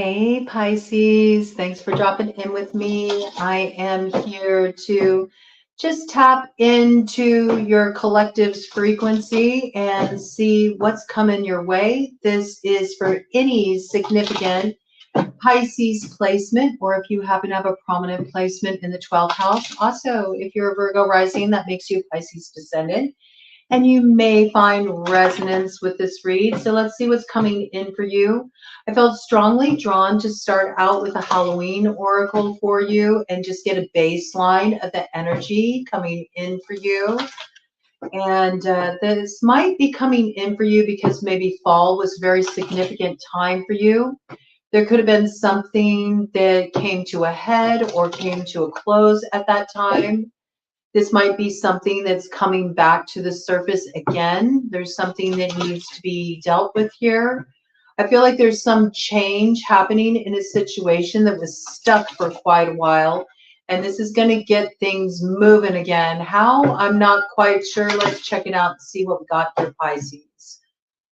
Hey Pisces, thanks for dropping in with me. I am here to just tap into your collective's frequency and see what's coming your way. This is for any significant Pisces placement, or if you happen to have a prominent placement in the 12th house. Also, if you're a Virgo rising, that makes you a Pisces descendant, and you may find resonance with this read. So let's see what's coming in for you. I felt strongly drawn to start out with a Halloween oracle for you and just get a baseline of the energy coming in for you. And this might be coming in for you because maybe fall was a very significant time for you. There could have been something that came to a head or came to a close at that time. This might be something that's coming back to the surface again. There's something that needs to be dealt with here. I feel like there's some change happening in a situation that was stuck for quite a while, and this is going to get things moving again. How? I'm not quite sure. Let's check it out and see what we got for Pisces.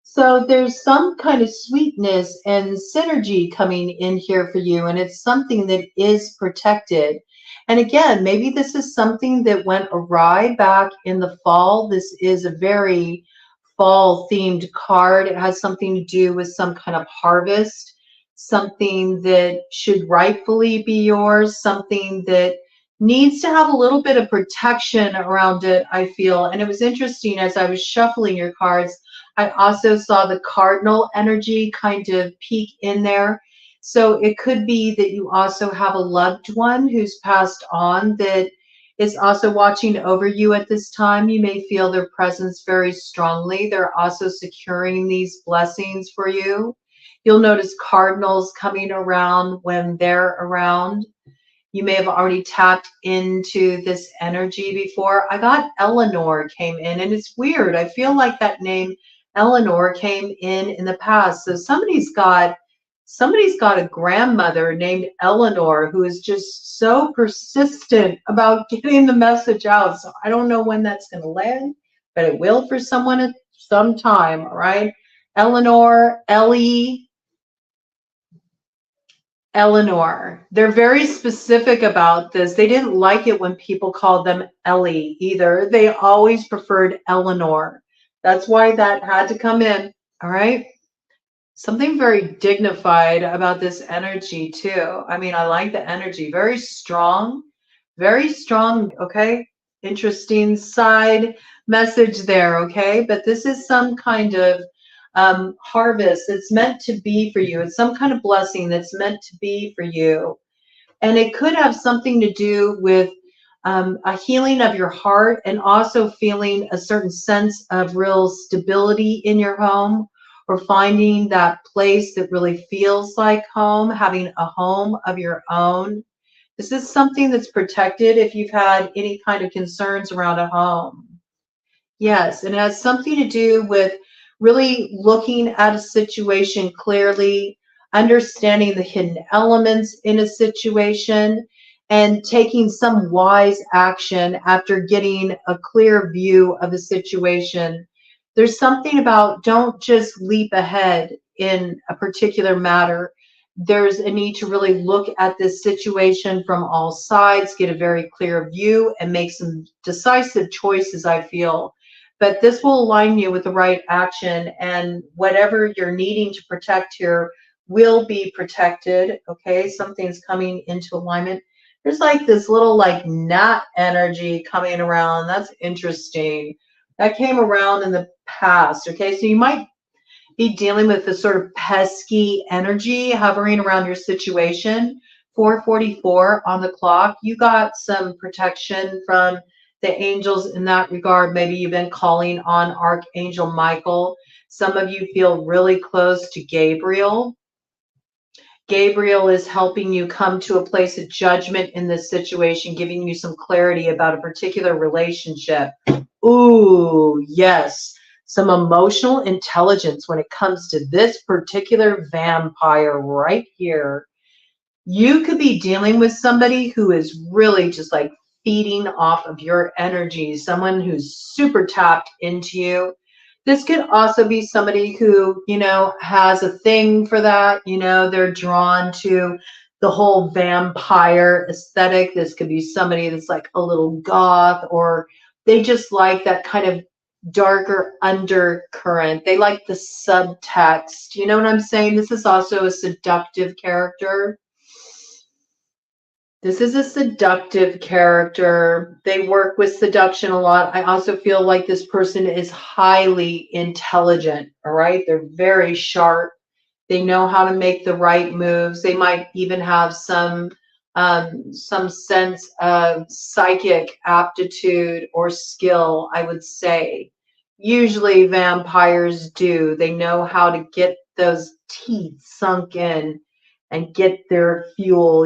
So there's some kind of sweetness and synergy coming in here for you, and it's something that is protected. And again, maybe this is something that went awry back in the fall. This is a very fall themed card. It has something to do with some kind of harvest, something that should rightfully be yours, something that needs to have a little bit of protection around it, I feel. And it was interesting as I was shuffling your cards, I also saw the cardinal energy kind of peek in there. So it could be that you also have a loved one who's passed on that is also watching over you at this time. You may feel their presence very strongly. They're also securing these blessings for you. You'll notice cardinals coming around when they're around. You may have already tapped into this energy before. I got Eleanor came in, and it's weird. I feel like that name Eleanor came in the past. So somebody's got a grandmother named Eleanor who is just so persistent about getting the message out. So I don't know when that's going to land, but it will for someone at some time. All right. Eleanor, Ellie, Eleanor. They're very specific about this. They didn't like it when people called them Ellie either. They always preferred Eleanor. That's why that had to come in. All right. Something very dignified about this energy too. I mean, I like the energy. Very strong, okay? Interesting side message there, okay? But this is some kind of harvest that's meant to be for you. It's some kind of blessing that's meant to be for you. And it could have something to do with a healing of your heart and also feeling a certain sense of real stability in your home, or finding that place that really feels like home, having a home of your own. This is something that's protected if you've had any kind of concerns around a home. Yes, and it has something to do with really looking at a situation clearly, understanding the hidden elements in a situation, and taking some wise action after getting a clear view of a situation. There's something about don't just leap ahead in a particular matter. There's a need to really look at this situation from all sides, get a very clear view, and make some decisive choices, I feel. But this will align you with the right action, and whatever you're needing to protect here will be protected, okay? Something's coming into alignment. There's like this little like gnat energy coming around. That's interesting. That came around in the past, okay? So you might be dealing with this sort of pesky energy hovering around your situation. 4:44 on the clock. You got some protection from the angels in that regard. Maybe you've been calling on Archangel Michael. Some of you feel really close to Gabriel. Gabriel is helping you come to a place of judgment in this situation, giving you some clarity about a particular relationship. Ooh, yes. Some emotional intelligence when it comes to this particular vampire right here. You could be dealing with somebody who is really just like feeding off of your energy, someone who's super tapped into you. This could also be somebody who, has a thing for that. They're drawn to the whole vampire aesthetic. This could be somebody that's like a little goth, or they just like that kind of darker undercurrent. They like the subtext. You know what I'm saying? This is also a seductive character. This is a seductive character. They work with seduction a lot. I also feel like this person is highly intelligent, all right? They're very sharp. They know how to make the right moves. They might even have some sense of psychic aptitude or skill, I would say. Usually vampires do. They know how to get those teeth sunk in and get their fuel,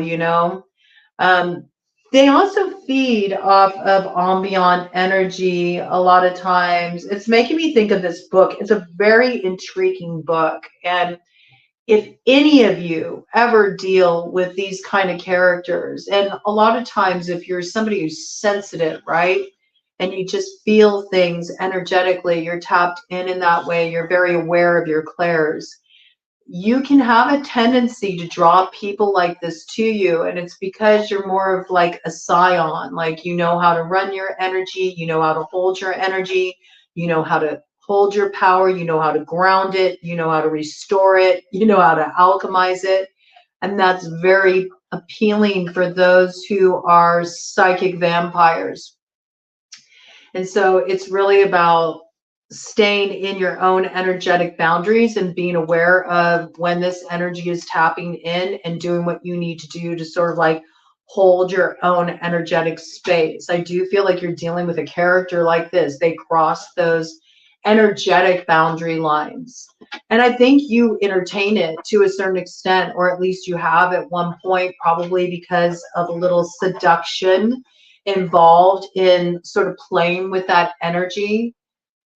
um, they also feed off of ambient energy a lot of times. It's making me think of this book. It's a very intriguing book. And if any of you ever deal with these kind of characters, and a lot of times if you're somebody who's sensitive, right? And you just feel things energetically, you're tapped in that way, you're very aware of your clairs, you can have a tendency to draw people like this to you. And it's because you're more of like a scion, like you know how to run your energy, you know how to hold your energy, you know how to hold your power, you know how to ground it, you know how to restore it, you know how to alchemize it. And that's very appealing for those who are psychic vampires. And so it's really about staying in your own energetic boundaries and being aware of when this energy is tapping in and doing what you need to do to sort of like hold your own energetic space. I do feel like you're dealing with a character like this. They cross those energetic boundary lines. And I think you entertain it to a certain extent, or at least you have at one point, probably because of a little seduction involved in sort of playing with that energy.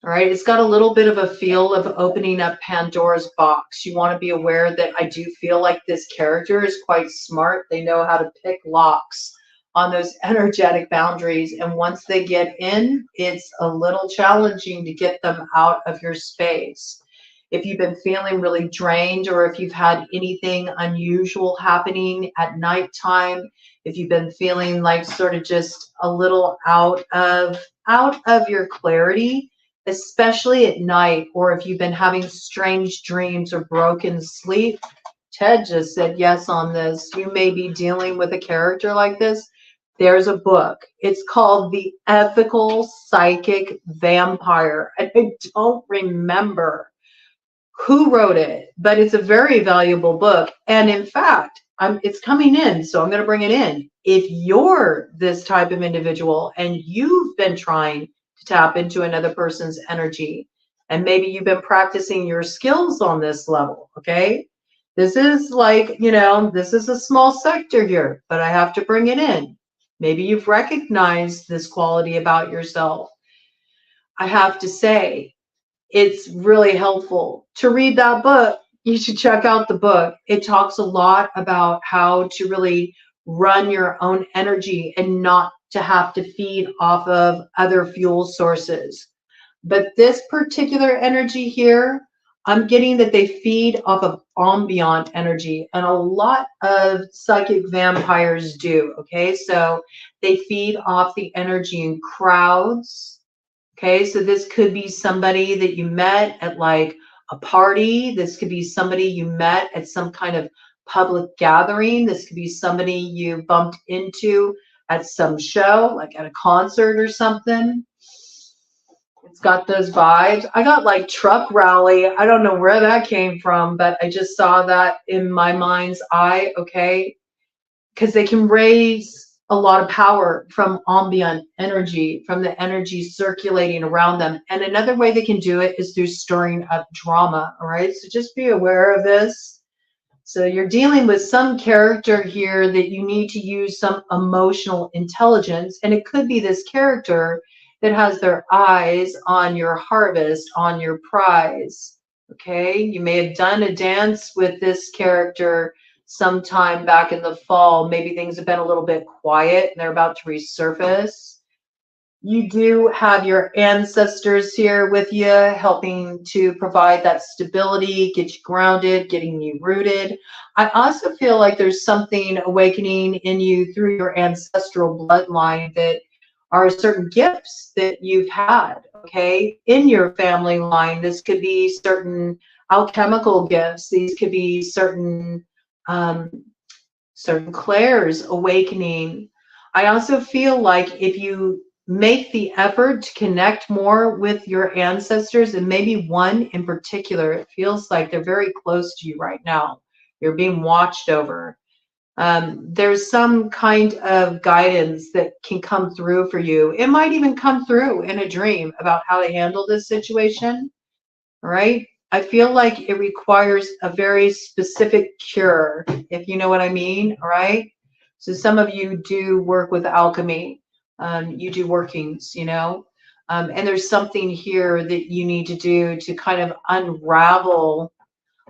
All right, it's got a little bit of a feel of opening up Pandora's box. You want to be aware that I do feel like this character is quite smart. They know how to pick locks on those energetic boundaries. And once they get in, it's a little challenging to get them out of your space. If you've been feeling really drained, or if you've had anything unusual happening at nighttime, if you've been feeling like sort of just a little out of your clarity, especially at night, or if you've been having strange dreams or broken sleep. Ted just said yes on this. You may be dealing with a character like this. There's a book. It's called The Ethical Psychic Vampire. And I don't remember who wrote it, but it's a very valuable book. And in fact, it's coming in, so I'm going to bring it in. If you're this type of individual and you've been trying to tap into another person's energy, and maybe you've been practicing your skills on this level, okay? This is like, this is a small sector here, but I have to bring it in. Maybe you've recognized this quality about yourself. I have to say, it's really helpful to read that book. You should check out the book. It talks a lot about how to really run your own energy and not to have to feed off of other fuel sources. But this particular energy here, I'm getting that they feed off of ambient energy, and a lot of psychic vampires do, okay? So they feed off the energy in crowds. Okay, so this could be somebody that you met at like a party. This could be somebody you met at some kind of public gathering. This could be somebody you bumped into at some show, like at a concert or something. It's got those vibes. I got like truck rally. I don't know where that came from, but I just saw that in my mind's eye, okay? Because they can raise a lot of power from ambient energy, from the energy circulating around them. And another way they can do it is through stirring up drama, all right? So just be aware of this. So you're dealing with some character here that you need to use some emotional intelligence, and it could be this character that has their eyes on your harvest, on your prize, okay? You may have done a dance with this character sometime back in the fall. Maybe things have been a little bit quiet and they're about to resurface. You do have your ancestors here with you, helping to provide that stability, get you grounded, getting you rooted. I also feel like there's something awakening in you through your ancestral bloodline that are certain gifts that you've had, okay, in your family line. This could be certain alchemical gifts. These could be um, certain clairs awakening. I also feel like if you make the effort to connect more with your ancestors, and maybe one in particular, it feels like they're very close to you right now. You're being watched over. There's some kind of guidance that can come through for you. It might even come through in a dream about how to handle this situation. All right. I feel like it requires a very specific cure, if you know what I mean. All right. So some of you do work with alchemy. You do workings, you know, and there's something here that you need to do to kind of unravel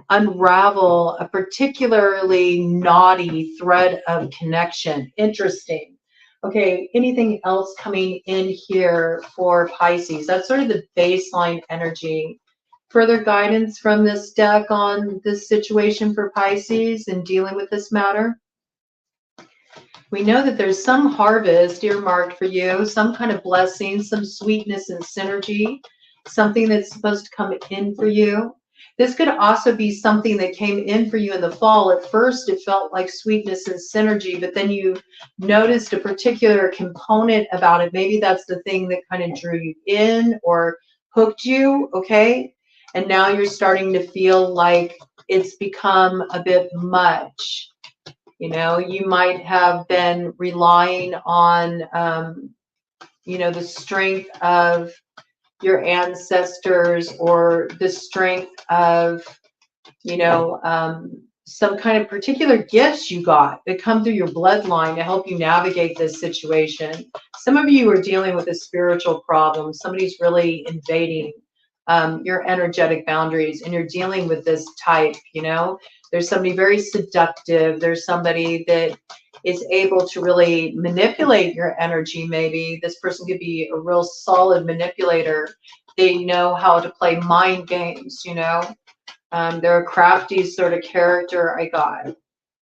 a particularly knotty thread of connection. Interesting. Okay, anything else coming in here for Pisces? That's sort of the baseline energy. Further guidance from this deck on this situation for Pisces and dealing with this matter? We know that there's some harvest earmarked for you, some kind of blessing, some sweetness and synergy, something that's supposed to come in for you. This could also be something that came in for you in the fall. At first, it felt like sweetness and synergy, but then you noticed a particular component about it. Maybe that's the thing that kind of drew you in or hooked you, okay? And now you're starting to feel like it's become a bit much. You know, you might have been relying on, you know, the strength of your ancestors or the strength of, you know, some kind of particular gifts you got that come through your bloodline to help you navigate this situation. Some of you are dealing with a spiritual problem. Somebody's really invading your energetic boundaries, and you're dealing with this type, you know. There's somebody very seductive. There's somebody that is able to really manipulate your energy. Maybe this person could be a real solid manipulator. They know how to play mind games, you know. They're a crafty sort of character I got.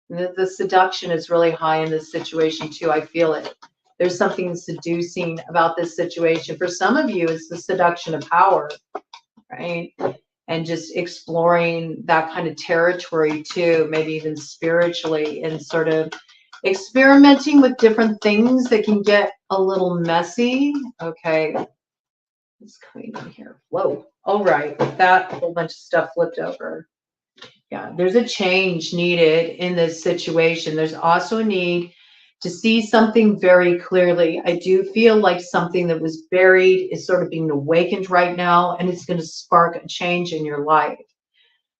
The seduction is really high in this situation too. I feel it. There's something seducing about this situation. For some of you, it's the seduction of power, right? And just exploring that kind of territory too, maybe even spiritually, and sort of experimenting with different things that can get a little messy. Okay, it's coming in here. Whoa. All right, that whole bunch of stuff flipped over. Yeah, there's a change needed in this situation. There's also a need to see something very clearly. I do feel like something that was buried is sort of being awakened right now, and it's going to spark a change in your life.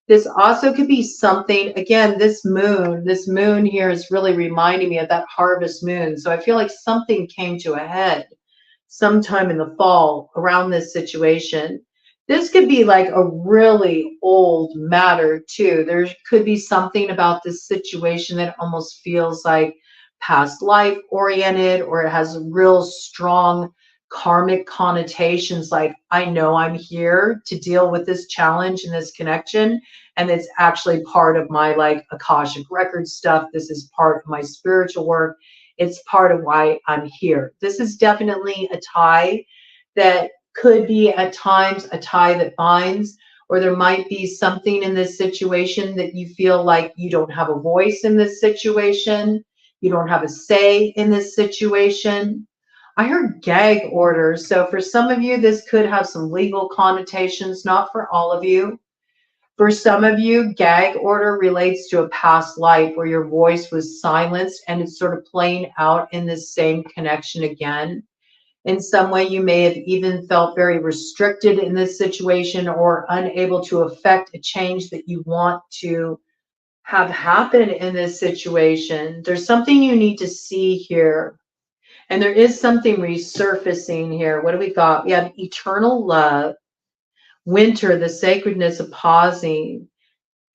This also could be something, again, this moon here is really reminding me of that harvest moon. So I feel like something came to a head sometime in the fall around this situation. This could be like a really old matter too. There could be something about this situation that almost feels like past life oriented, or it has real strong karmic connotations, like I know I'm here to deal with this challenge and this connection, and it's actually part of my like Akashic record stuff. This is part of my spiritual work. It's part of why I'm here. This is definitely a tie that could be at times a tie that binds, or there might be something in this situation that you feel like you don't have a voice in this situation. You don't have a say in this situation. I heard gag orders. So for some of you, this could have some legal connotations, not for all of you. For some of you, gag order relates to a past life where your voice was silenced and it's sort of playing out in this same connection again. In some way, you may have even felt very restricted in this situation or unable to affect a change that you want to have happen in this situation. There's something you need to see here. And there is something resurfacing here. What do we got? We have eternal love, winter, the sacredness of pausing,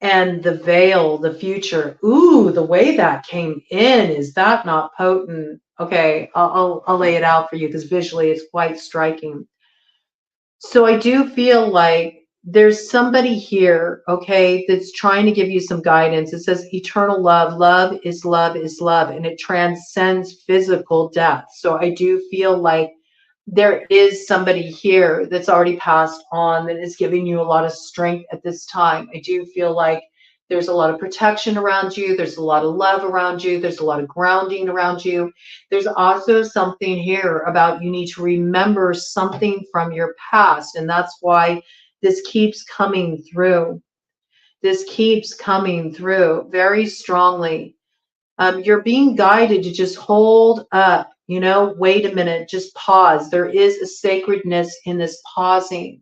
and the veil, the future. Ooh, the way that came in, is that not potent? Okay, I'll lay it out for you because visually it's quite striking. So I do feel like there's somebody here, okay, that's trying to give you some guidance. It says eternal love. Love is love is love, and it transcends physical death. So I do feel like there is somebody here that's already passed on that is giving you a lot of strength at this time. I do feel like there's a lot of protection around you. There's a lot of love around you. There's a lot of grounding around you. There's also something here about you need to remember something from your past. And that's why this keeps coming through. This keeps coming through very strongly. You're being guided to just hold up, you know, wait a minute, just pause. There is a sacredness in this pausing.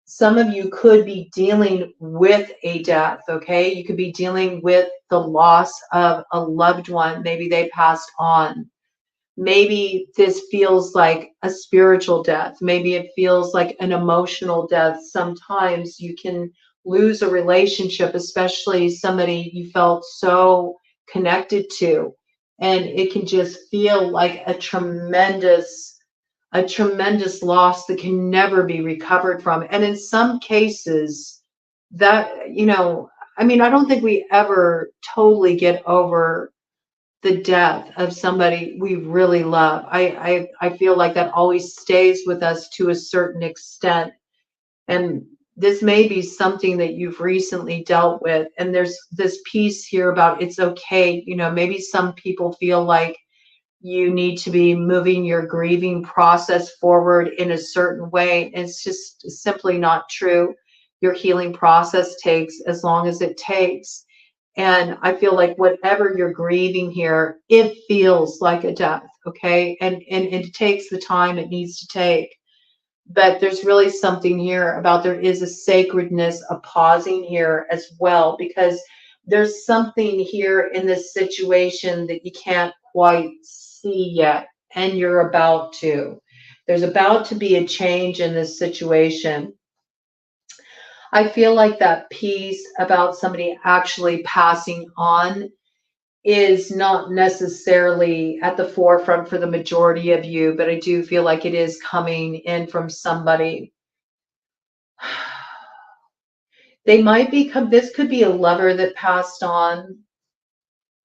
Some of you could be dealing with a death, okay? You could be dealing with the loss of a loved one. Maybe they passed on. Maybe this feels like a spiritual death. Maybe it feels like an emotional death. Sometimes you can lose a relationship, especially somebody you felt so connected to, and it can just feel like a tremendous loss that can never be recovered from. And in some cases, that, you know, I mean, I don't think we ever totally get over the death of somebody we really love. I feel like that always stays with us to a certain extent. And this may be something that you've recently dealt with. And there's this piece here about it's okay. You know, maybe some people feel like you need to be moving your grieving process forward in a certain way. It's just simply not true. Your healing process takes as long as it takes. And I feel like whatever you're grieving here, it feels like a death, okay? And it takes the time it needs to take. But there's really something here about there is a sacredness, a pausing here as well, because there's something here in this situation that you can't quite see yet, and you're about to. There's about to be a change in this situation. I feel like that piece about somebody actually passing on is not necessarily at the forefront for the majority of you, but I do feel like it is coming in from somebody. They might become, this could be a lover that passed on.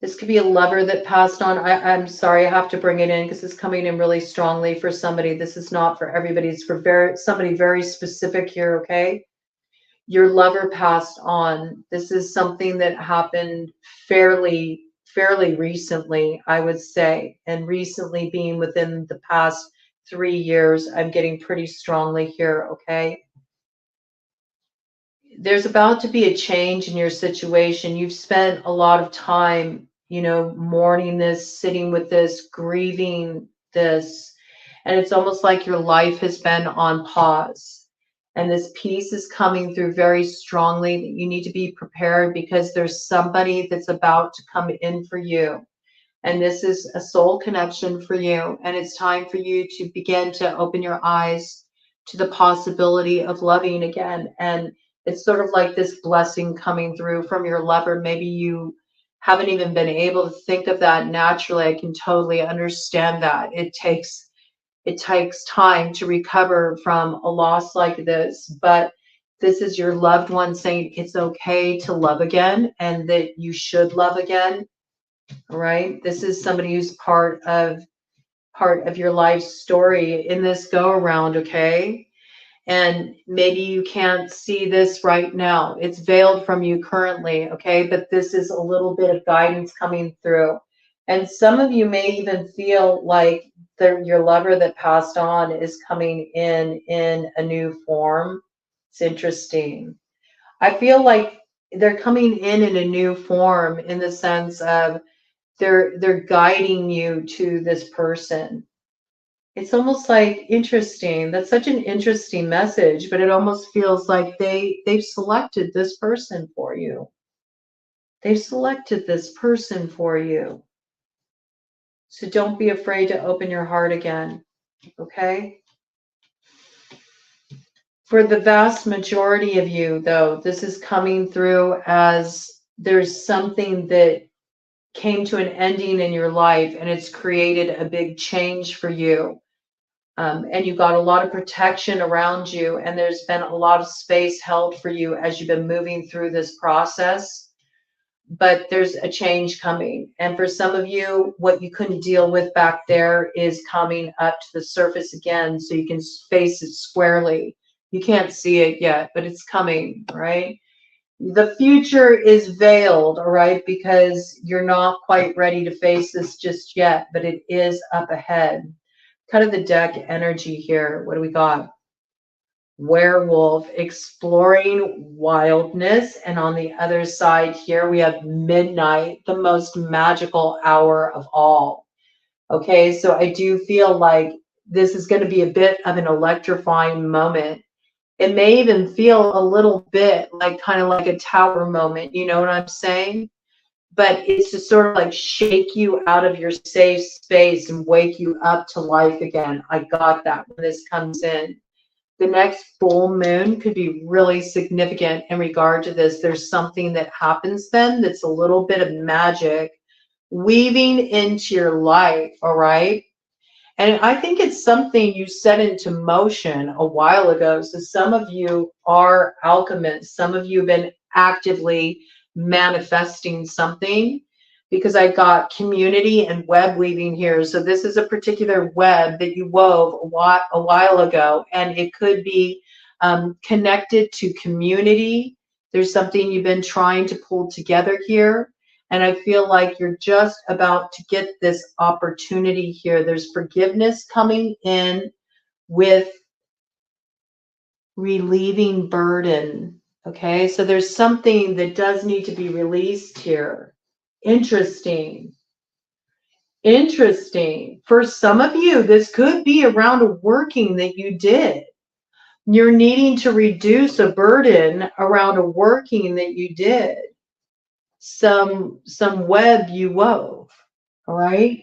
This could be a lover that passed on. I'm sorry, I have to bring it in because it's coming in really strongly for somebody. This is not for everybody. It's for somebody very specific here, okay? Your lover passed on. This is something that happened fairly recently, I would say. And recently being within the past 3 years, I'm getting pretty strongly here, okay? There's about to be a change in your situation. You've spent a lot of time, you know, mourning this, sitting with this, grieving this, and it's almost like your life has been on pause. And this piece is coming through very strongly that you need to be prepared because there's somebody that's about to come in for you. And this is a soul connection for you. And it's time for you to begin to open your eyes to the possibility of loving again. And it's sort of like this blessing coming through from your lover. Maybe you haven't even been able to think of that naturally. I can totally understand that. It takes time to recover from a loss like this, but this is your loved one saying it's okay to love again and that you should love again. All right. This is somebody who's part of your life story in this go around, okay? And maybe you can't see this right now. It's veiled from you currently, okay? But this is a little bit of guidance coming through. And some of you may even feel like your lover that passed on is coming in a new form. It's interesting. I feel like they're coming in a new form in the sense of they're guiding you to this person. It's almost like interesting. That's such an interesting message, but it almost feels like they've selected this person for you. They've selected this person for you. So don't be afraid to open your heart again, okay? For the vast majority of you, though, this is coming through as there's something that came to an ending in your life and it's created a big change for you. And you got a lot of protection around you, and there's been a lot of space held for you as you've been moving through this process. But there's a change coming. And for some of you, what you couldn't deal with back there is coming up to the surface again, so you can face it squarely. You can't see it yet, but it's coming, right? The future is veiled, all right, because you're not quite ready to face this just yet, but it is up ahead. Kind of the deck energy here. What do we got? Werewolf, exploring wildness. And on the other side here, we have midnight, the most magical hour of all. Okay, so I do feel like this is going to be a bit of an electrifying moment. It may even feel a little bit like kind of like a tower moment, you know what I'm saying? But it's to sort of like shake you out of your safe space and wake you up to life again. I got that when this comes in. The next full moon could be really significant in regard to this. There's something that happens then that's a little bit of magic weaving into your life, all right? And I think it's something you set into motion a while ago. So some of you are alchemists. Some of you have been actively manifesting something, because I got community and web weaving here. So this is a particular web that you wove a while ago, and it could be connected to community. There's something you've been trying to pull together here. And I feel like you're just about to get this opportunity here. There's forgiveness coming in with relieving burden. Okay, so there's something that does need to be released here. Interesting. Interesting. For some of you, this could be around a working that you did. You're needing to reduce a burden around a working that you did. Some web you wove, all right?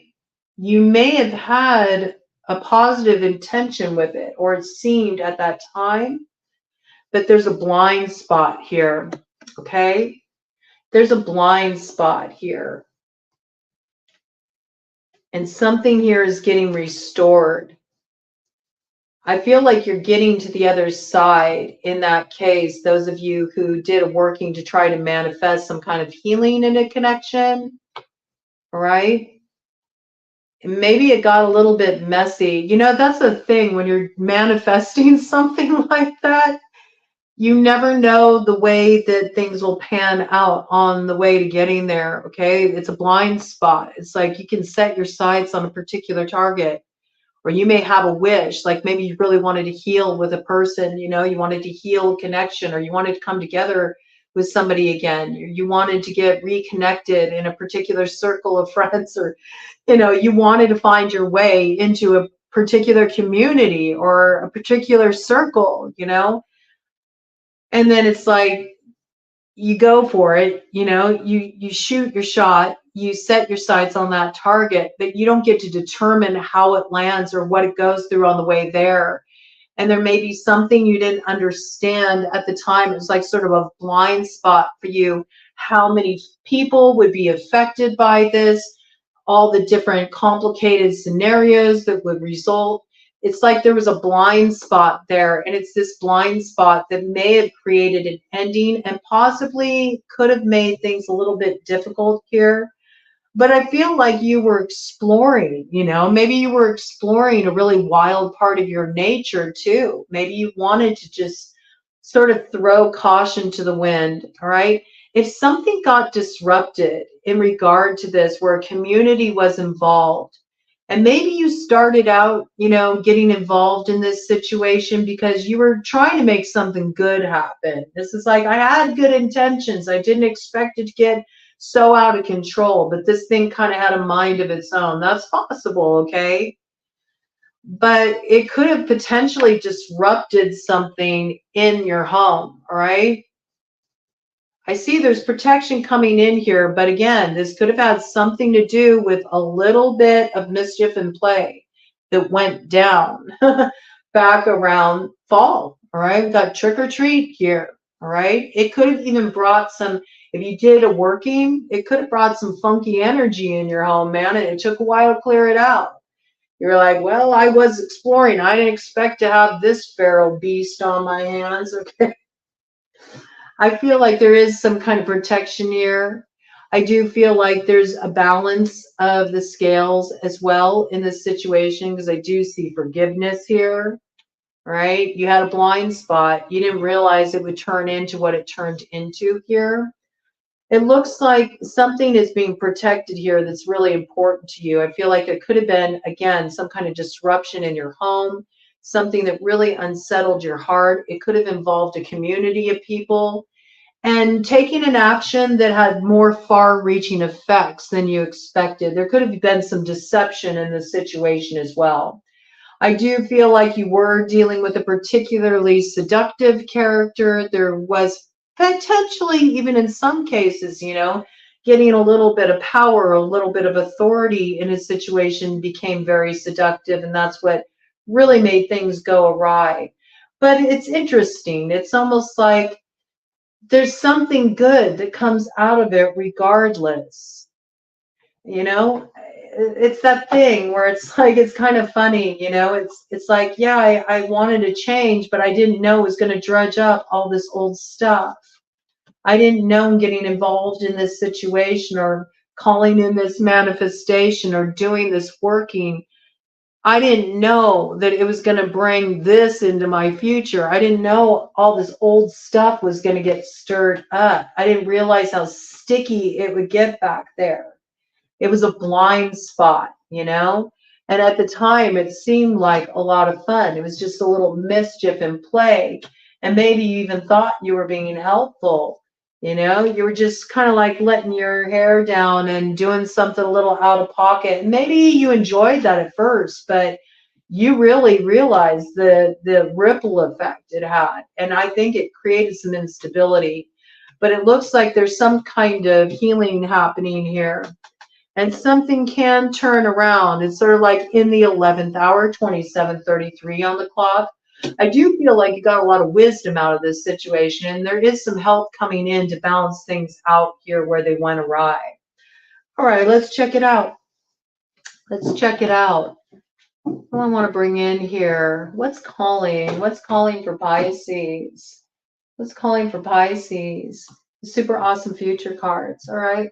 You may have had a positive intention with it, or it seemed at that time, but there's a blind spot here, okay? There's a blind spot here. And something here is getting restored. I feel like you're getting to the other side in that case, those of you who did a working to try to manifest some kind of healing in a connection, all right? And maybe it got a little bit messy. You know, that's the thing when you're manifesting something like that. You never know the way that things will pan out on the way to getting there, okay? It's a blind spot. It's like you can set your sights on a particular target, or you may have a wish, like maybe you really wanted to heal with a person, you know, you wanted to heal connection, or you wanted to come together with somebody again. You wanted to get reconnected in a particular circle of friends, or, you know, you wanted to find your way into a particular community or a particular circle, you know? And then it's like, you go for it, you know, you shoot your shot, you set your sights on that target, but you don't get to determine how it lands or what it goes through on the way there. And there may be something you didn't understand at the time. It was like sort of a blind spot for you, how many people would be affected by this, all the different complicated scenarios that would result. It's like there was a blind spot there, and it's this blind spot that may have created an ending and possibly could have made things a little bit difficult here. But I feel like you were exploring, you know, maybe you were exploring a really wild part of your nature too. Maybe you wanted to just sort of throw caution to the wind, all right? If something got disrupted in regard to this, where a community was involved, and maybe you started out, you know, getting involved in this situation because you were trying to make something good happen. This is like, I had good intentions. I didn't expect it to get so out of control, but this thing kind of had a mind of its own. That's possible, okay? But it could have potentially disrupted something in your home, all right? I see there's protection coming in here, but again, this could have had something to do with a little bit of mischief and play that went down back around fall, All right, we got trick or treat here. All right, it could have even brought some, if you did a working, it could have brought some funky energy in your home, man, and it took a while to clear it out. You're like, well, I was exploring. I didn't expect to have this feral beast on my hands. Okay. I feel like there is some kind of protection here. I do feel like there's a balance of the scales as well in this situation because I do see forgiveness here, right? You had a blind spot. You didn't realize it would turn into what it turned into here. It looks like something is being protected here that's really important to you. I feel like it could have been, again, some kind of disruption in your home, something that really unsettled your heart. It could have involved a community of people and taking an action that had more far-reaching effects than you expected. There could have been some deception in the situation as well. I do feel like you were dealing with a particularly seductive character. There was potentially, even in some cases, getting a little bit of power, a little bit of authority in a situation became very seductive, and that's what really made things go awry. But it's interesting. It's almost like there's something good that comes out of it regardless. It's that thing where it's like, it's kind of funny, it's like, yeah, I wanted to change, but I didn't know it was going to dredge up all this old stuff. I didn't know getting involved in this situation or calling in this manifestation or doing this working. I didn't know that it was going to bring this into my future. I didn't know all this old stuff was going to get stirred up. I didn't realize how sticky it would get back there. It was a blind spot, And at the time, it seemed like a lot of fun. It was just a little mischief and play. And maybe you even thought you were being helpful. You were just kind of like letting your hair down and doing something a little out of pocket. And maybe you enjoyed that at first, but you really realized the ripple effect it had. And I think it created some instability. But it looks like there's some kind of healing happening here. And something can turn around. It's sort of like in the 11th hour, 27:33 on the clock. I do feel like you got a lot of wisdom out of this situation, and there is some help coming in to balance things out here where they went awry. All right, let's check it out. Let's check it out. What do I want to bring in here? What's calling? What's calling for Pisces? What's calling for Pisces? Super awesome future cards. All right.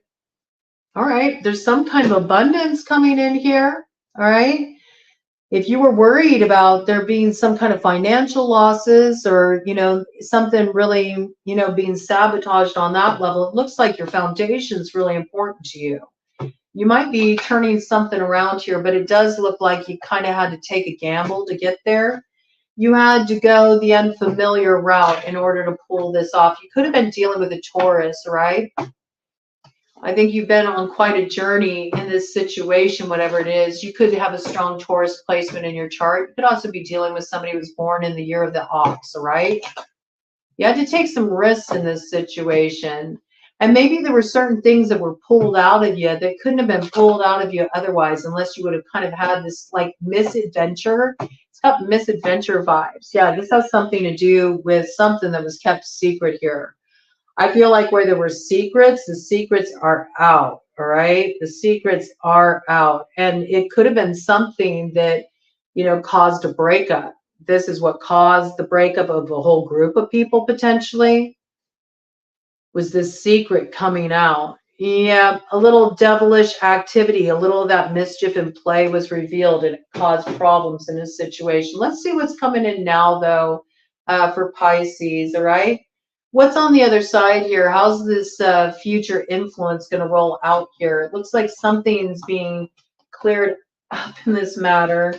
All right. There's some kind of abundance coming in here. All right. If you were worried about there being some kind of financial losses or, something really, being sabotaged on that level, it looks like your foundation is really important to you. You might be turning something around here, but it does look like you kind of had to take a gamble to get there. You had to go the unfamiliar route in order to pull this off. You could have been dealing with a Taurus, right? I think you've been on quite a journey in this situation, whatever it is. You could have a strong Taurus placement in your chart. You could also be dealing with somebody who was born in the year of the ox, all right? You had to take some risks in this situation. And maybe there were certain things that were pulled out of you that couldn't have been pulled out of you otherwise, unless you would have kind of had this like misadventure. It's got misadventure vibes. Yeah, this has something to do with something that was kept secret here. I feel like where there were secrets, the secrets are out, all right? The secrets are out. And it could have been something that, caused a breakup. This is what caused the breakup of a whole group of people potentially, was this secret coming out. Yeah, a little devilish activity, a little of that mischief and play was revealed, and it caused problems in this situation. Let's see what's coming in now, though, for Pisces, all right? What's on the other side here? How's this future influence going to roll out here? It looks like something's being cleared up in this matter.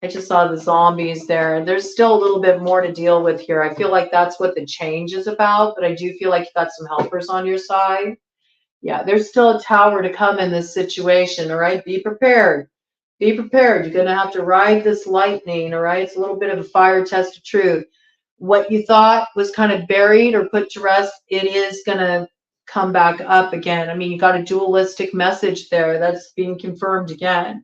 I just saw the zombies there. There's still a little bit more to deal with here. I feel like that's what the change is about, but I do feel like you got some helpers on your side. Yeah, there's still a tower to come in this situation, all right? Be prepared. Be prepared. You're going to have to ride this lightning, all right? It's a little bit of a fire test of truth. What you thought was kind of buried or put to rest, it is going to come back up again. I mean, you got a dualistic message there that's being confirmed again.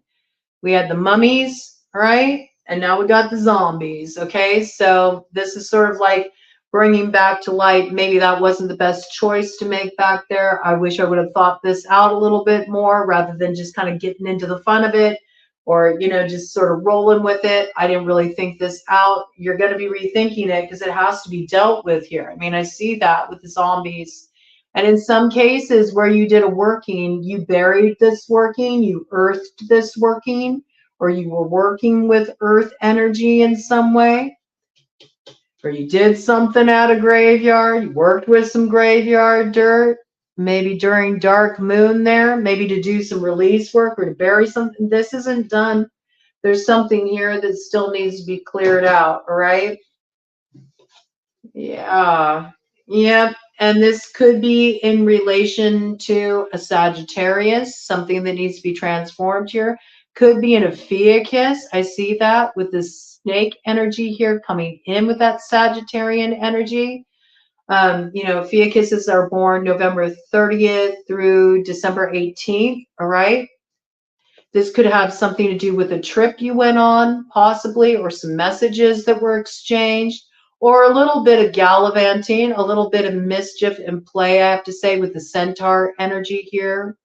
We had the mummies, all right? And now we got the zombies. Okay, so this is sort of like bringing back to light, maybe that wasn't the best choice to make back there. I wish I would have thought this out a little bit more rather than just kind of getting into the fun of it, or, you know, just sort of rolling with it. I didn't really think this out. You're going to be rethinking it because it has to be dealt with here. I mean, I see that with the zombies. And in some cases where you did a working, you buried this working, you earthed this working, or you were working with earth energy in some way, or you did something at a graveyard, you worked with some graveyard dirt, maybe during dark moon there, maybe to do some release work or to bury something. This isn't done. There's something here that still needs to be cleared out, all right? Yeah. Yep. And this could be in relation to a Sagittarius, something that needs to be transformed here. Could be an Ophiuchus. I see that with this snake energy here coming in with that Sagittarian energy. You know, Ophiuchuses are born November 30th through December 18th, all right? This could have something to do with a trip you went on, possibly, or some messages that were exchanged, or a little bit of gallivanting, a little bit of mischief and play, I have to say, with the centaur energy here.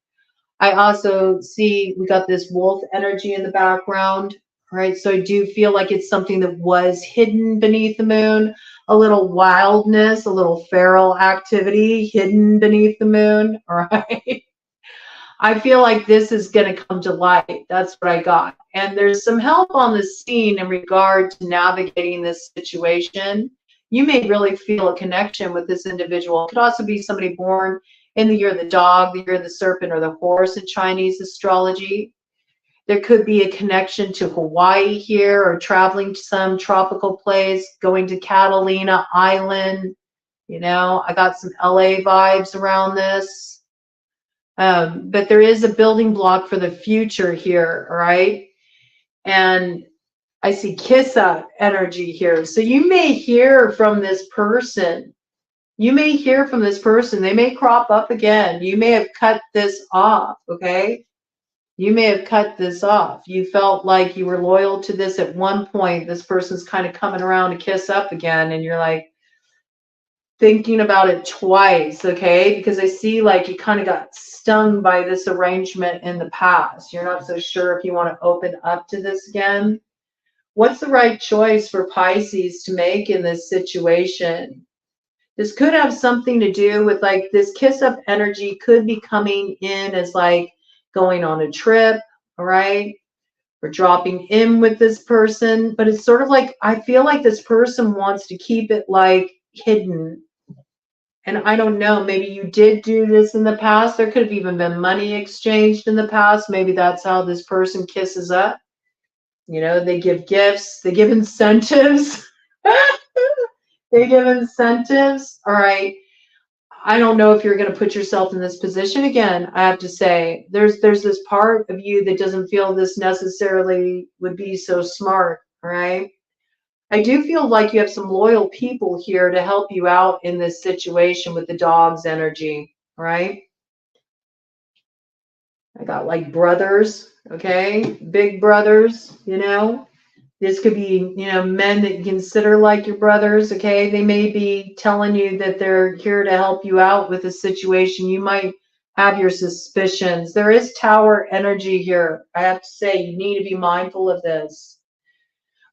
I also see we got this wolf energy in the background, right? So I do feel like it's something that was hidden beneath the moon, a little wildness, a little feral activity hidden beneath the moon, all right? I feel like this is going to come to light. That's what I got. And there's some help on the scene in regard to navigating this situation. You may really feel a connection with this individual. It could also be somebody born in the year of the dog, the year of the serpent, or the horse in Chinese astrology. There could be a connection to Hawaii here, or traveling to some tropical place, going to Catalina Island. You know, I got some LA vibes around this. But there is a building block for the future here, all right? And I see kiss up energy here. So you may hear from this person. You may hear from this person. They may crop up again. You may have cut this off, okay? You may have cut this off. You felt like you were loyal to this at one point. This person's kind of coming around to kiss up again, and you're like, thinking about it twice, okay? Because I see like you kind of got stung by this arrangement in the past. You're not so sure if you want to open up to this again. What's the right choice for Pisces to make in this situation? This could have something to do with like this kiss up energy could be coming in as like going on a trip, all right? Or dropping in with this person, but it's sort of like I feel like this person wants to keep it like hidden. And I don't know, maybe you did do this in the past. There could have even been money exchanged in the past. Maybe that's how this person kisses up. You know, they give gifts, they give incentives. They give incentives. All right. I don't know if you're going to put yourself in this position again. I have to say, there's this part of you that doesn't feel this necessarily would be so smart. All right. I do feel like you have some loyal people here to help you out in this situation with the dog's energy, right? I got like brothers, okay? Big brothers, you know? This could be, you know, men that you consider like your brothers, okay? They may be telling you that they're here to help you out with a situation. You might have your suspicions. There is tower energy here. I have to say, you need to be mindful of this.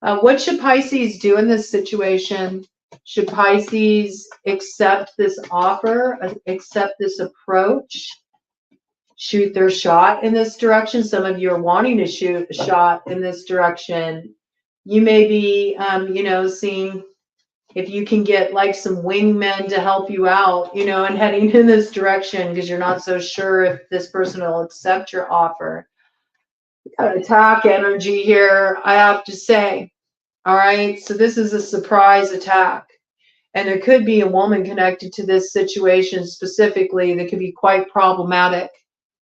What should Pisces do in this situation? Should Pisces accept this offer, accept this approach, shoot their shot in this direction? Some of you are wanting to shoot a shot in this direction. You may be, you know, seeing if you can get like some wingmen to help you out, you know, and heading in this direction because you're not so sure if this person will accept your offer. Got attack energy here, I have to say. All right, so this is a surprise attack. And there could be a woman connected to this situation specifically that could be quite problematic.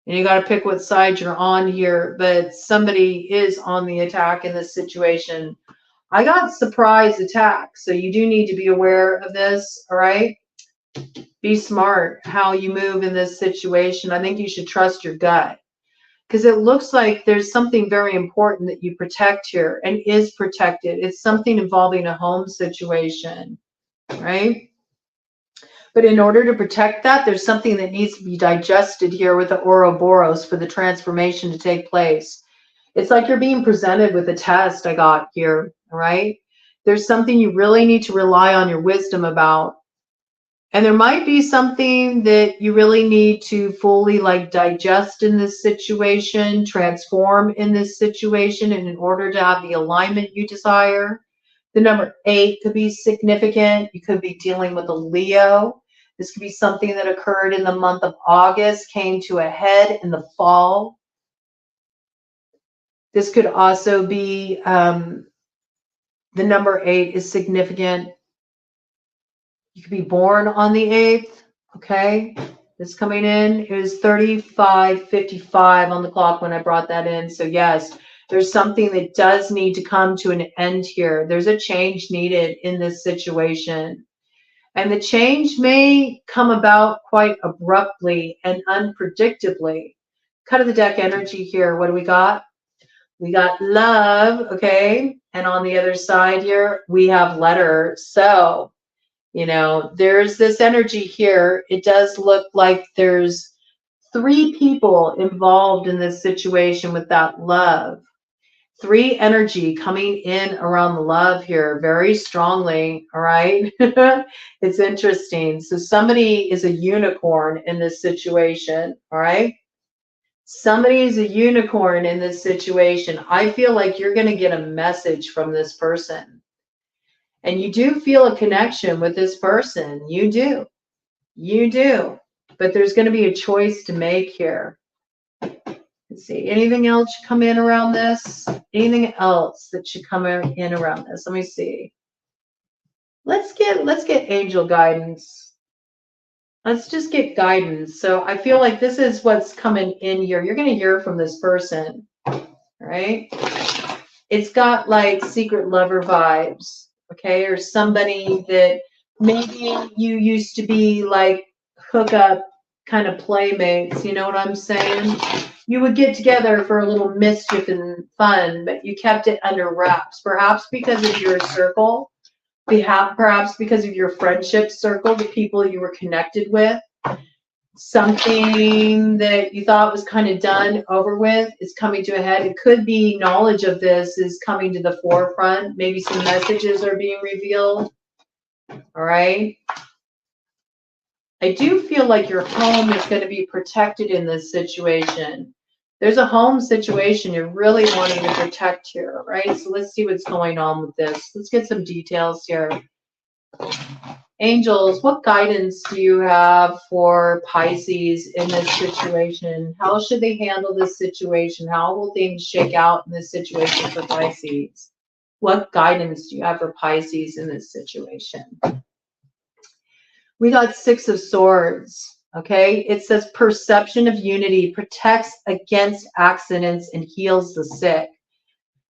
And you got to pick what side you're on here, but somebody is on the attack in this situation. I got surprise attack, so you do need to be aware of this, all right? Be smart how you move in this situation. I think you should trust your gut. because it looks like there's something very important that you protect here and is protected. It's something involving a home situation, right? But in order to protect that, there's something that needs to be digested here with the Ouroboros for the transformation to take place. It's like you're being presented with a test I got here, all right? There's something you really need to rely on your wisdom about. And there might be something that you really need to fully like digest in this situation, transform in this situation, and in order to have the alignment you desire. The number 8 could be significant. You could be dealing with a Leo. This could be something that occurred in the month of August, came to a head in the fall. This could also be the number 8 is significant. You could be born on the 8th, okay? This coming in, it was 35:55 on the clock when I brought that in. So yes, there's something that does need to come to an end here. There's a change needed in this situation. And the change may come about quite abruptly and unpredictably. Cut of the deck energy here. What do we got? We got love, okay? And on the other side here, we have letter. So, you know, there's this energy here. It does look like there's 3 people involved in this situation with that love. 3 energy coming in around the love here very strongly, all right? It's interesting. So somebody is a unicorn in this situation, all right? Somebody is a unicorn in this situation. I feel like you're going to get a message from this person. And you do feel a connection with this person. You do. You do. But there's going to be a choice to make here. Let's see. Anything else should come in around this? Anything else that should come in around this? Let me see. Let's get angel guidance. Let's just get guidance. So I feel like this is what's coming in here. You're going to hear from this person, right? It's got like secret lover vibes, okay? Or somebody that maybe you used to be like hookup kind of playmates, you know what I'm saying? You would get together for a little mischief and fun, but you kept it under wraps, perhaps because of your circle, perhaps because of your friendship circle, the people you were connected with. Something that you thought was kind of done over with is coming to a head. It could be knowledge of this is coming to the forefront. Maybe some messages are being revealed. All right. I do feel like your home is going to be protected in this situation. There's a home situation you're really wanting to protect here, right? So let's see what's going on with this. Let's get some details here. Angels, what guidance do you have for Pisces in this situation? How should they handle this situation? How will things shake out in this situation for Pisces? What guidance do you have for Pisces in this situation? We got 6 of Swords, okay? It says perception of unity protects against accidents and heals the sick.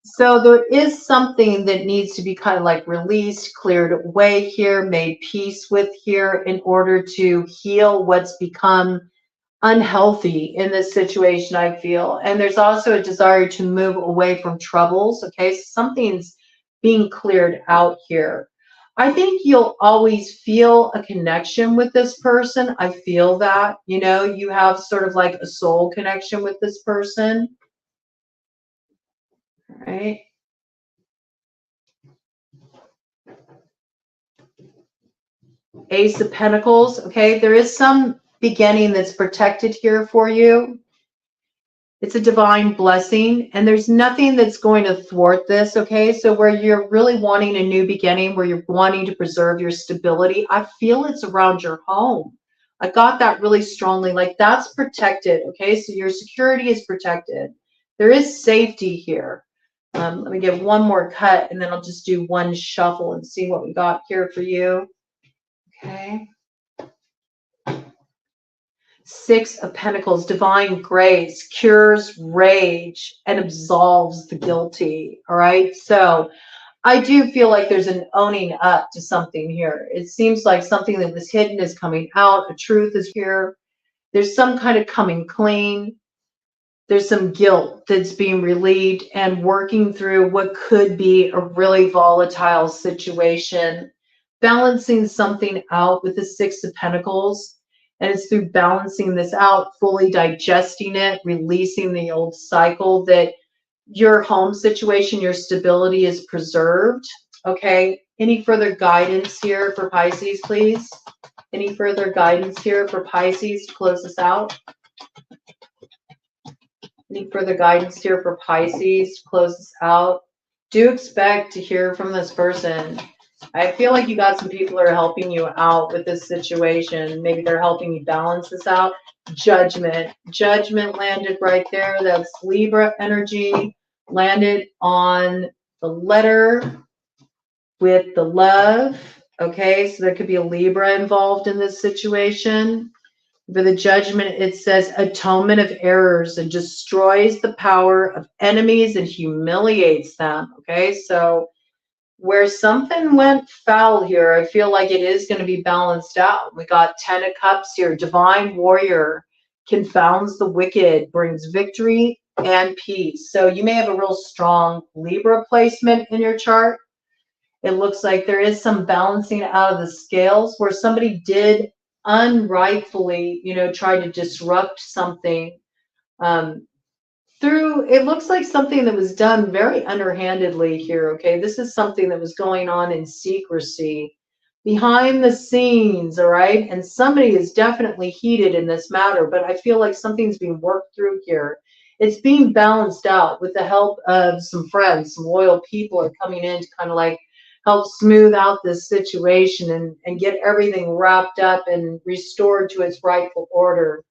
So there is something that needs to be kind of like released, cleared away here, made peace with here in order to heal what's become unhealthy in this situation, I feel. And there's also a desire to move away from troubles, okay? So something's being cleared out here. I think you'll always feel a connection with this person. I feel that, you know, you have sort of like a soul connection with this person. All right. Ace of Pentacles, okay? There is some beginning that's protected here for you. It's a divine blessing, and there's nothing that's going to thwart this, okay? So where you're really wanting a new beginning, where you're wanting to preserve your stability, I feel it's around your home. I got that really strongly, like that's protected, okay? So your security is protected. There is safety here. Let me give one more cut, and then I'll just do one shuffle and see what we got here for you. Okay. 6 of Pentacles, divine grace, cures rage and absolves the guilty. All right. So I do feel like there's an owning up to something here. It seems like something that was hidden is coming out. A truth is here. There's some kind of coming clean. There's some guilt that's being relieved and working through what could be a really volatile situation, balancing something out with the Six of Pentacles. And it's through balancing this out, fully digesting it, releasing the old cycle, that your home situation, your stability is preserved. Okay. Any further guidance here for Pisces, please? Any further guidance here for Pisces to close this out? Any further guidance here for Pisces to close this out? Do expect to hear from this person. I feel like you got some people that are helping you out with this situation. Maybe they're helping you balance this out. Judgment. Judgment landed right there. That's Libra energy. Landed on the letter with the love. Okay, so there could be a Libra involved in this situation. For the Judgment, it says atonement of errors, and destroys the power of enemies and humiliates them. Okay, so where something went foul here, I feel like it is going to be balanced out. We got 10 of Cups here. Divine warrior confounds the wicked, brings victory and peace. So you may have a real strong Libra placement in your chart. It looks like there is some balancing out of the scales where somebody did unrightfully, try to disrupt something through, it looks like something that was done very underhandedly here. Okay, this is something that was going on in secrecy behind the scenes. All right, and somebody is definitely heated in this matter, but I feel like something's being worked through here. It's being balanced out with the help of some friends. Some loyal people are coming in to kind of like help smooth out this situation and get everything wrapped up and restored to its rightful order.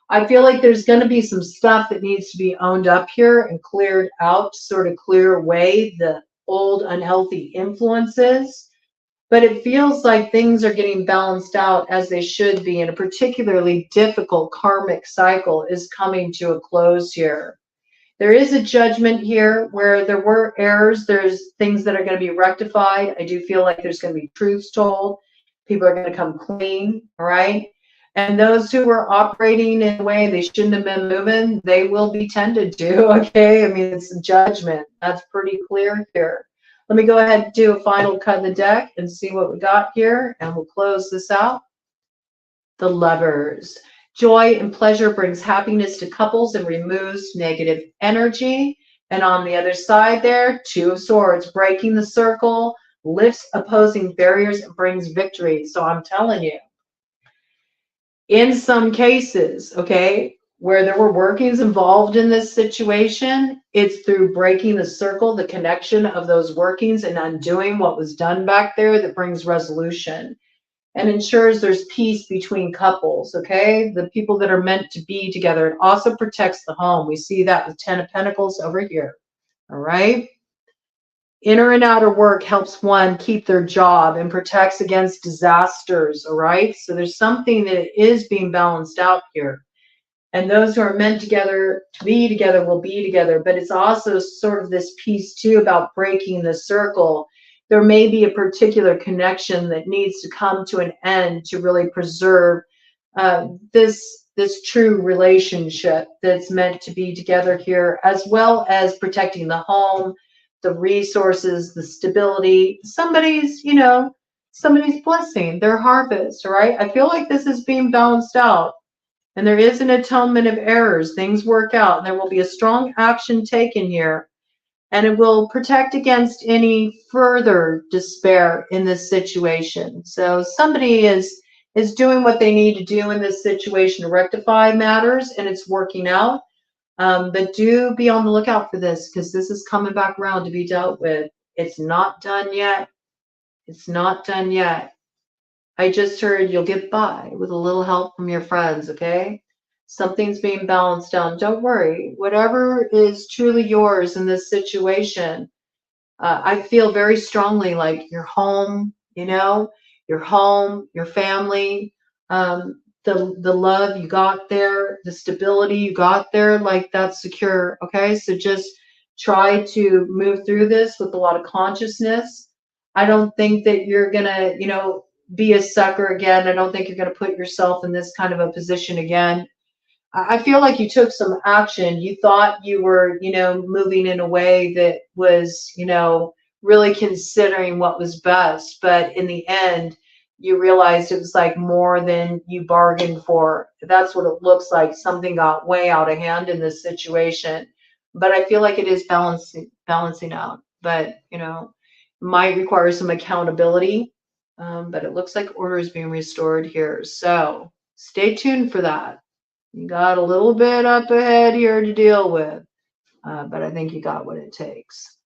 I feel like there's going to be some stuff that needs to be owned up here and cleared out to sort of clear away the old unhealthy influences. But it feels like things are getting balanced out as they should be, and a particularly difficult karmic cycle is coming to a close here. There is a Judgment here where there were errors. There's things that are going to be rectified. I do feel like there's going to be truths told. People are going to come clean, all right? And those who were operating in a way they shouldn't have been moving, they will be tended to, okay? I mean, it's a Judgment. That's pretty clear here. Let me go ahead and do a final cut of the deck and see what we got here, and we'll close this out. The Lovers. Joy and pleasure brings happiness to couples and removes negative energy. And on the other side there, Two of Swords, breaking the circle, lifts opposing barriers, and brings victory. So I'm telling you, in some cases, okay, where there were workings involved in this situation, it's through breaking the circle, the connection of those workings, and undoing what was done back there that brings resolution and ensures there's peace between couples, okay? The people that are meant to be together. It also protects the home. We see that with 10 of Pentacles over here, all right? Inner and outer work helps one keep their job and protects against disasters, all right? So there's something that is being balanced out here. And those who are meant together to be together will be together. But it's also sort of this piece, too, about breaking the circle. There may be a particular connection that needs to come to an end to really preserve this true relationship that's meant to be together here, as well as protecting the home, the resources, the stability, somebody's blessing, their harvest, right? I feel like this is being balanced out. And there is an atonement of errors. Things work out, and there will be a strong action taken here. And it will protect against any further despair in this situation. So somebody is doing what they need to do in this situation to rectify matters, and it's working out. But do be on the lookout for this, because this is coming back around to be dealt with. It's not done yet. It's not done yet. I just heard you'll get by with a little help from your friends, okay? Something's being balanced out. Don't worry. Whatever is truly yours in this situation, I feel very strongly like your home, your home, your family, the love you got there, the stability you got there, like that's secure, okay? So just try to move through this with a lot of consciousness. I don't think that you're going to, be a sucker again. I don't think you're going to put yourself in this kind of a position again. I feel like you took some action. You thought you were, moving in a way that was, really considering what was best. But in the end, you realized it was like more than you bargained for. That's what it looks like. Something got way out of hand in this situation. But I feel like it is balancing out. But, might require some accountability. But it looks like order is being restored here. So stay tuned for that. You got a little bit up ahead here to deal with, but I think you got what it takes.